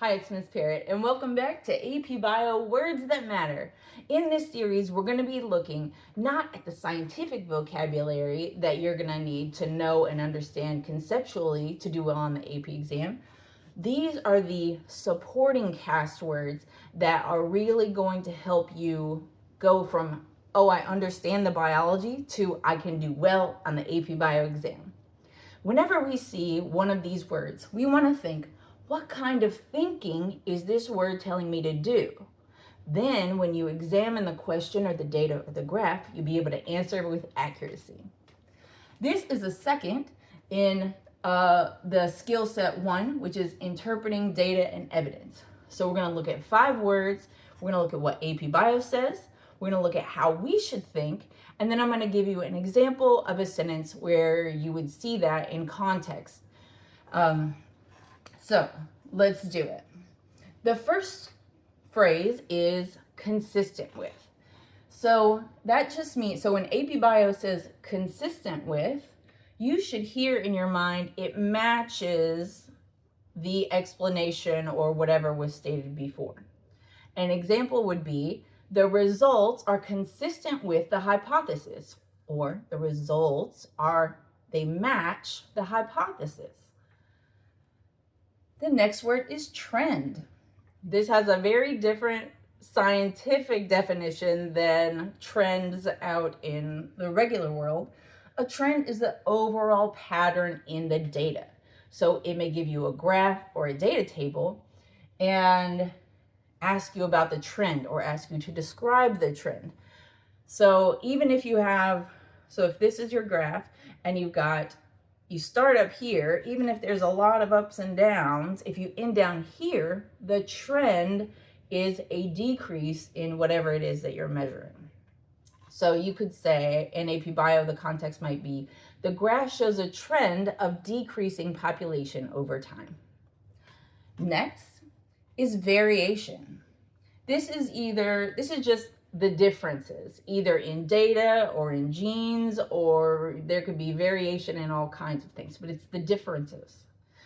Hi, it's Ms. Parrott, and welcome back to AP Bio Words That Matter. In this series, we're going to be looking not at the scientific vocabulary that you're going to need to know and understand conceptually to do well on the AP exam. These are the supporting cast words that are really going to help you go from, oh, I understand the biology, to I can do well on the AP Bio exam. Whenever we see one of these words, we want to think, what kind of thinking is this word telling me to do? Then when you examine the question or the data or the graph, you'll be able to answer with accuracy. This is the second in the skill set 1, which is interpreting data and evidence. So we're going to look at 5 words. We're going to look at what AP Bio says. We're going to look at how we should think. And then I'm going to give you an example of a sentence where you would see that in context. So let's do it. The first phrase is consistent with. So that just means, so when AP Bio says consistent with, you should hear in your mind it matches the explanation or whatever was stated before. An example would be, the results are consistent with the hypothesis, or the results they match the hypothesis. The next word is trend. This has a very different scientific definition than trends out in the regular world. A trend is the overall pattern in the data. So it may give you a graph or a data table and ask you about the trend or ask you to describe the trend. So even if you have, so if this is your graph and you start up here, even if there's a lot of ups and downs, if you end down here, the trend is a decrease in whatever it is that you're measuring. So you could say in AP Bio, the context might be, the graph shows a trend of decreasing population over time. Next is variation. This is just the differences, either in data or in genes, or there could be variation in all kinds of things, but it's the differences.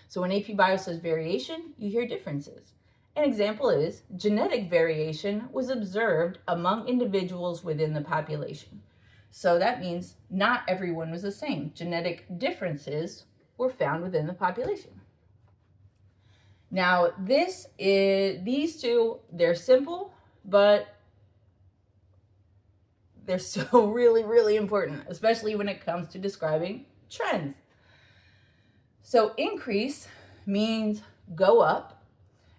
So when AP Bio says variation, you hear differences. An example is, genetic variation was observed among individuals within the population. So that means not everyone was the same. Genetic differences were found within the population. Now, these two, they're simple, but they're so really, really important, especially when it comes to describing trends. So increase means go up,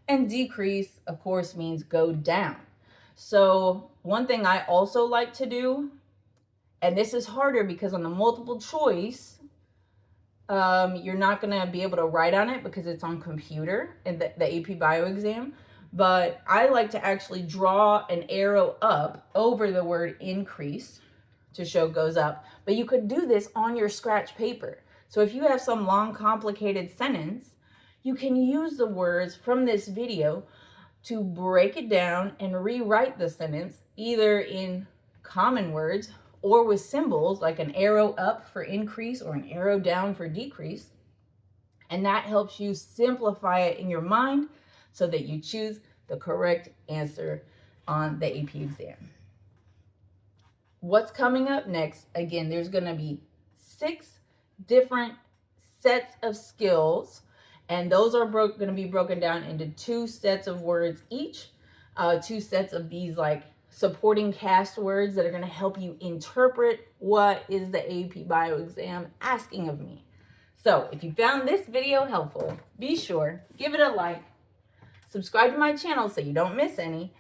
and decrease, of course, means go down. So one thing I also like to do, and this is harder because on the multiple choice, you're not going to be able to write on it because it's on computer in the AP Bio exam. But I like to actually draw an arrow up over the word increase to show goes up. But you could do this on your scratch paper. So if you have some long, complicated sentence, you can use the words from this video to break it down and rewrite the sentence either in common words or with symbols like an arrow up for increase or an arrow down for decrease. And that helps you simplify it in your mind so that you choose the correct answer on the AP exam. What's coming up next? Again, there's going to be 6 different sets of skills, and those are going to be broken down into 2 sets of words each, 2 sets of these like supporting cast words that are going to help you interpret what is the AP Bio exam asking of me. So if you found this video helpful, be sure, give it a like, subscribe to my channel so you don't miss any,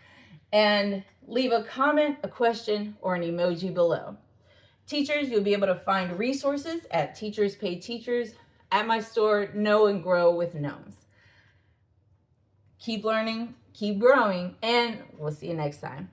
and leave a comment, a question, or an emoji below. Teachers, you'll be able to find resources at Teachers Pay Teachers at my store, Know and Grow with Gnomes. Keep learning, keep growing, and we'll see you next time.